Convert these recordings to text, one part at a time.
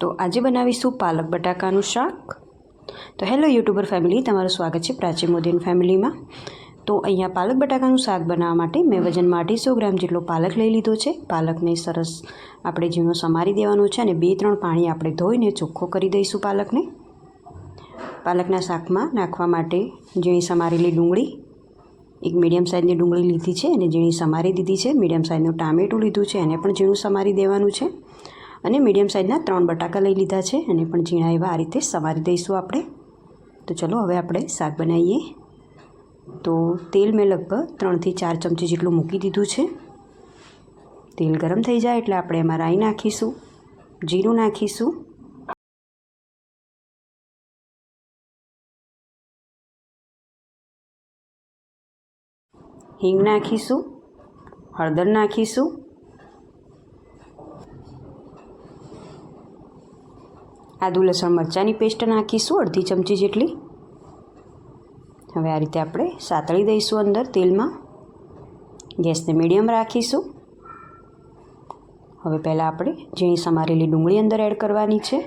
તો આજે બનાવીશું પાલક બટાકાનું શાક। તો હેલો યુટ્યુબર ફેમિલી, તમારું સ્વાગત છે પ્રાચી મોદીન ફેમિલીમાં। તો અહીંયા પાલક બટાકાનું શાક બનાવવા માટે મેં વજનમાં 250 ગ્રામ જેટલો પાલક લઈ લીધો છે। પાલકને સરસ આપણે ઝીણો સમારી દેવાનો છે અને 2-3 પાણી આપણે ધોઈને ચોખ્ખો કરી દઈશું પાલકને। પાલકના શાકમાં નાખવા માટે ઝીણી સમારેલી ડુંગળી, એક મીડિયમ સાઇઝની ડુંગળી લીધી છે અને ઝીણી સમારી દીધી છે। મીડિયમ સાઇઝનું ટામેટું લીધું છે, એને પણ ઝીણું સમારી દેવાનું છે અને મીડિયમ સાઇઝના 3 બટાકા લઈ લીધા છે, અને પણ ઝીણા એવા આ રીતે સમારી દઈશું આપણે। તો ચલો હવે આપણે શાક બનાવીએ। તો તેલ મેં લગભગ 3 થી 4 ચમચી જેટલું મૂકી દીધું છે। તેલ ગરમ થઈ જાય એટલે આપણે એમાં રાઈ નાખીશું, જીરું નાખીશું, હિંગ નાખીશું, હળદર નાખીશું, આદુ લસણ મરચાંની પેસ્ટ નાખીશું અડધી ચમચી જેટલી। હવે આ રીતે આપણે સાતળી દઈશું અંદર તેલમાં। ગેસને મીડિયમ રાખીશું। હવે પહેલાં આપણે ઝીણી સમારેલી ડુંગળી અંદર એડ કરવાની છે।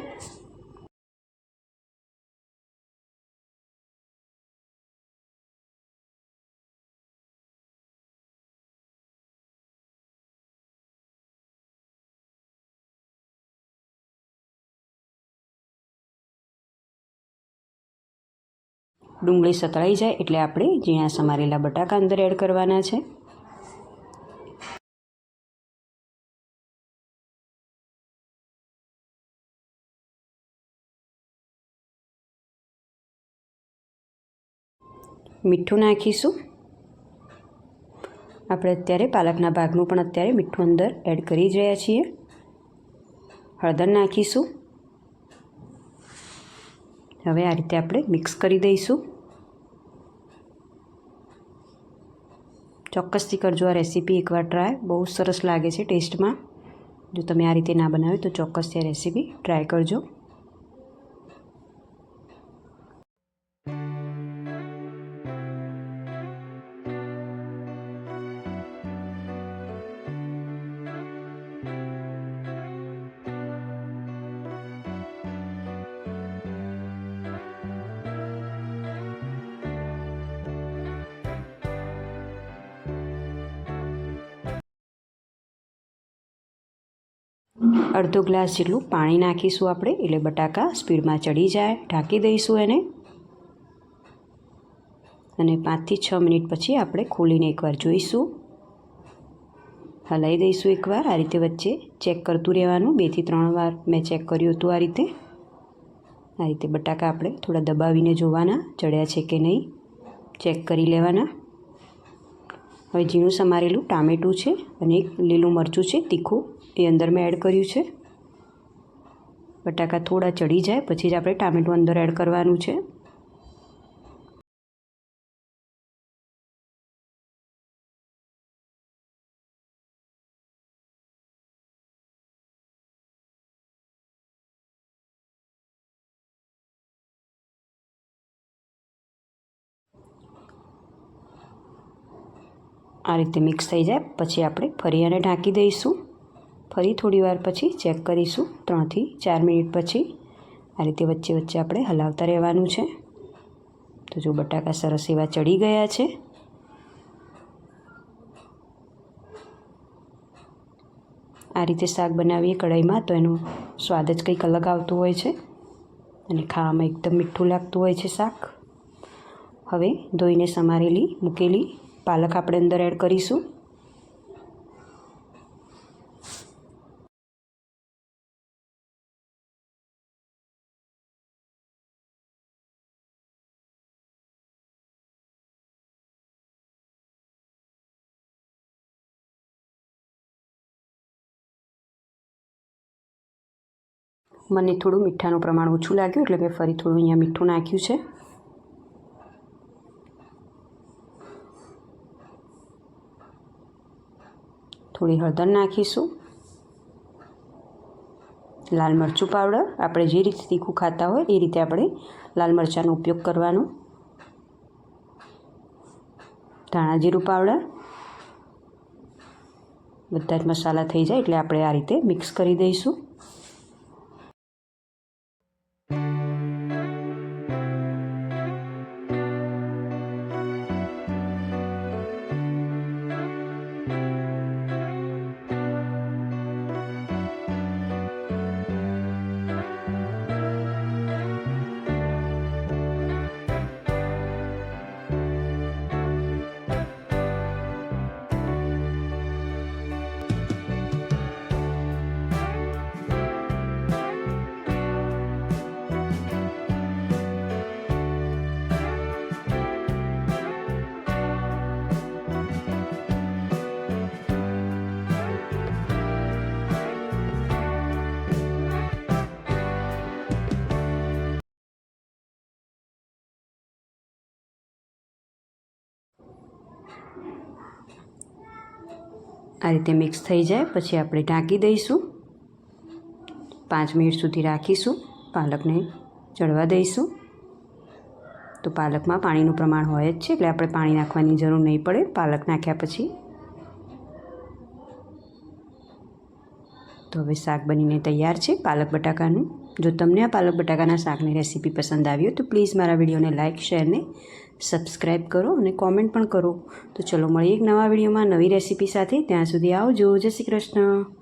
ડુંગળી સતળાઈ જાય એટલે આપણે ઝીણા સમારેલા બટાકા અંદર એડ કરવાના છે। મીઠું નાખીશું। આપણે અત્યારે પાલકના ભાગનું પણ અત્યારે મીઠું અંદર એડ કરી જ રહ્યા છીએ। હળદર નાખીશું। હવે આ રીતે આપણે મિક્સ કરી દઈશું। ચોક્કસથી કરજો આ રેસીપી એકવાર ટ્રાય, બહુ સરસ લાગે છે ટેસ્ટમાં। જો તમે આ રીતે ના બનાવ્યું તો ચોક્કસથી આ રેસીપી ટ્રાય કરજો। અડધો ગ્લાસ જેટલું પાણી નાખીશું આપણે, એટલે બટાકા સ્પીડમાં ચડી જાય। ઢાંકી દઈશું એને અને 5 થી 6 મિનિટ પછી આપણે ખોલીને એકવાર જોઈશું, હલાવી દઈશું એકવાર। આ રીતે વચ્ચે ચેક કરતું રહેવાનું, 2 થી 3 વાર મેં ચેક કર્યું હતું। આ રીતે બટાકા આપણે થોડા દબાવીને જોવાના, ચડ્યા છે કે નહીં ચેક કરી લેવાના। હવે ઝીણું સમારેલું ટામેટું છે અને એક લીલું મરચું છે તીખું, એ અંદર મેં એડ કર્યું છે। બટાકા થોડા ચડી જાય પછી જ આપણે ટામેટું અંદર એડ કરવાનું છે। આ રીતે મિક્સ થઈ જાય પછી આપણે ફરી આને ઢાંકી દઈશું। ફરી થોડી વાર પછી ચેક કરીશું, 3 થી 4 મિનિટ પછી। આ રીતે વચ્ચે વચ્ચે આપણે હલાવતા રહેવાનું છે। તો જો બટાકા સરસ એવા ચડી ગયા છે। આ રીતે શાક બનાવીએ કઢાઈમાં તો એનો સ્વાદ જ કંઈક અલગ આવતો હોય છે અને ખાવામાં એકદમ મીઠું લાગતું હોય છે શાક। હવે ધોઈને સમારેલી મૂકેલી પાલક આપણે અંદર એડ કરીશું। મને થોડું મીઠાનું પ્રમાણ ઓછું લાગ્યું એટલે મેં ફરી થોડું અહીંયા મીઠું નાખ્યું છે। થોડી હળદર નાખીશું। લાલ મરચું પાવડર, આપણે જે રીતે તીખું ખાતા હોય એ રીતે આપણે લાલ મરચાંનો ઉપયોગ કરવાનો। ધાણા જીરું પાવડર, બધા જ મસાલા થઈ જાય એટલે આપણે આ રીતે મિક્સ કરી દઈશું। આ રીતે મિક્સ થઈ જાય પછી આપણે ઢાંકી દઈશું. 5 મિનિટ સુધી રાખીશું. પાલકને ચડવા દઈશું. તો પાલકમાં પાણીનું પ્રમાણ હોય જ છે એટલે આપણે પાણી નાખવાની જરૂર નહીં પડે પાલક નાખ્યા પછી. તો હવે શાક બનીને તૈયાર છે પાલક બટાકાનું. જો તમને આ પાલક બટાકાના શાકની રેસીપી પસંદ આવી હોય તો પ્લીઝ મારા વિડીયોને લાઇક શેર ને સબસ્ક્રાઈબ કરો અને કોમેન્ટ પણ કરો. તો ચલો મળીએ એક નવા વિડીયોમાં નવી રેસીપી સાથે. ત્યાં સુધી આવજો. જય શ્રી કૃષ્ણ.